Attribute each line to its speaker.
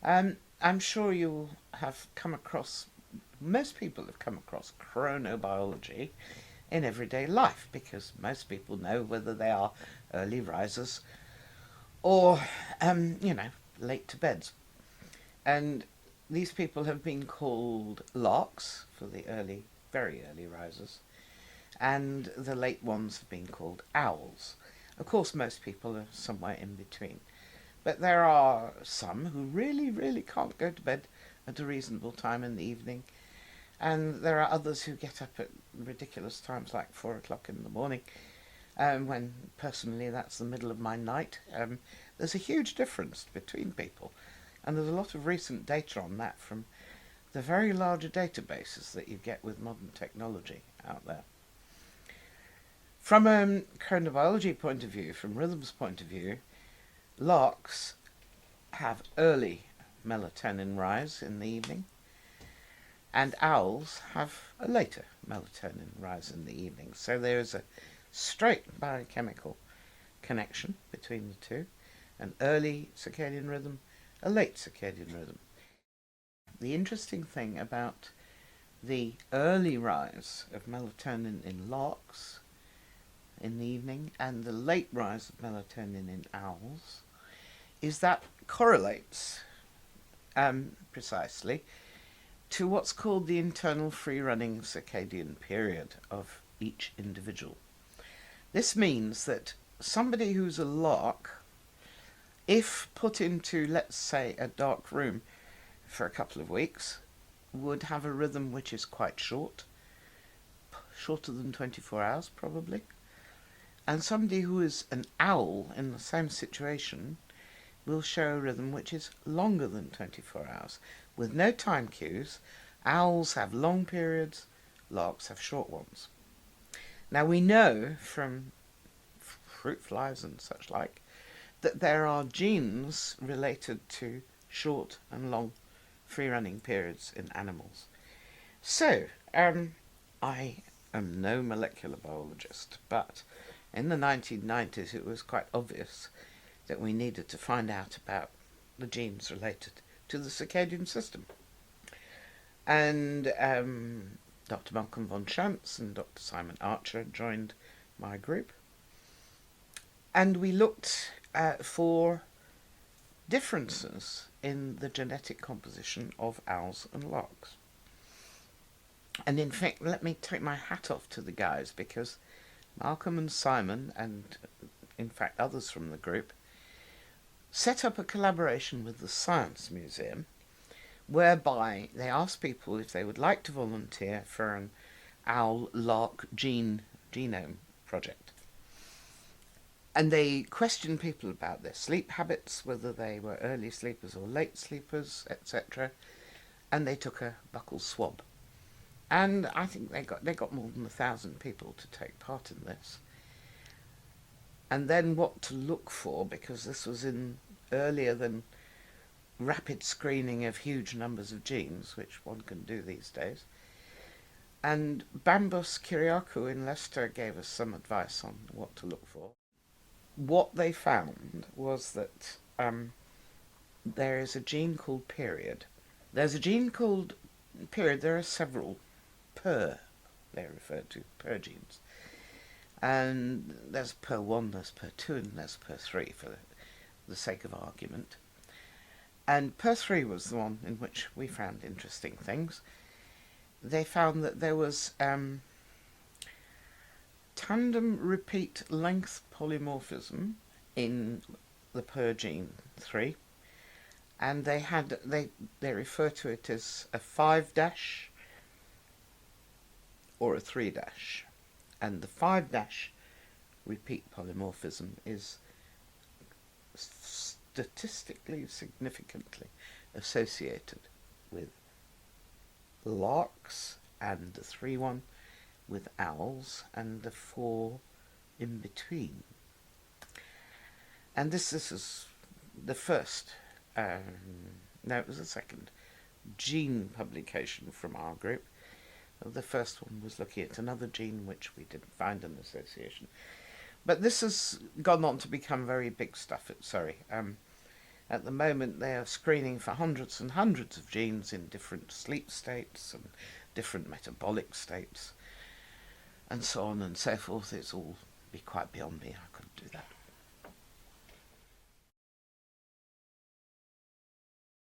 Speaker 1: I'm sure you have come across, most people have come across chronobiology in everyday life because most people know whether they are early risers or, you know, late to beds. And these people have been called larks for the early, very early risers, and the late ones have been called owls. Of course, most people are somewhere in between. But there are some who really, really can't go to bed at a reasonable time in the evening. And there are others who get up at ridiculous times like 4 o'clock in the morning, when personally that's the middle of my night. There's a huge difference between people. And there's a lot of recent data on that from the very larger databases that you get with modern technology out there. From a chronobiology point of view, from rhythms point of view, larks have early melatonin rise in the evening, and owls have a later melatonin rise in the evening. So there is a straight biochemical connection between the two, an early circadian rhythm, a late circadian rhythm. The interesting thing about the early rise of melatonin in larks in the evening and the late rise of melatonin in owls is that correlates precisely to what's called the internal free-running circadian period of each individual. This means that somebody who's a lark, if put into, let's say, a dark room for a couple of weeks, would have a rhythm which is quite short, shorter than 24 hours probably. And somebody who is an owl in the same situation will show a rhythm which is longer than 24 hours. With no time cues, owls have long periods, larks have short ones. Now we know from fruit flies and such like that there are genes related to short and long free-running periods in animals. So, I am no molecular biologist, but in the 1990s it was quite obvious that we needed to find out about the genes related to the circadian system. And Dr. Malcolm von Schantz and Dr. Simon Archer joined my group. And we looked for differences in the genetic composition of owls and larks. And in fact, let me take my hat off to the guys, because Malcolm and Simon, and in fact others from the group, set up a collaboration with the Science Museum whereby they asked people if they would like to volunteer for an owl-lark genome project. And they questioned people about their sleep habits, whether they were early sleepers or late sleepers, etc. And they took a buccal swab. And I think they got more than 1,000 people to take part in this. And then what to look for, because this was in earlier than rapid screening of huge numbers of genes, which one can do these days. And Bambus Kyriakou in Leicester gave us some advice on what to look for. What they found was that there is a gene called period. There's a gene called period. There are several they're referred to, genes. And there's PER1, there's PER2, and there's PER3 for the sake of argument. And PER3 was the one in which we found interesting things. They found that there was tandem repeat length polymorphism in the PER gene 3, and they refer to it as a 5' or a 3', and the 5' repeat polymorphism is statistically significantly associated with larks, and the 3 with owls, and the 4 in between. And this is the first, no, it was the second gene publication from our group. The first one was looking at another gene which we didn't find an association. But this has gone on to become very big stuff at Surrey. At the moment, they are screening for hundreds and hundreds of genes in different sleep states and different metabolic states, and so on and so forth. It's all be quite beyond me. I couldn't do that.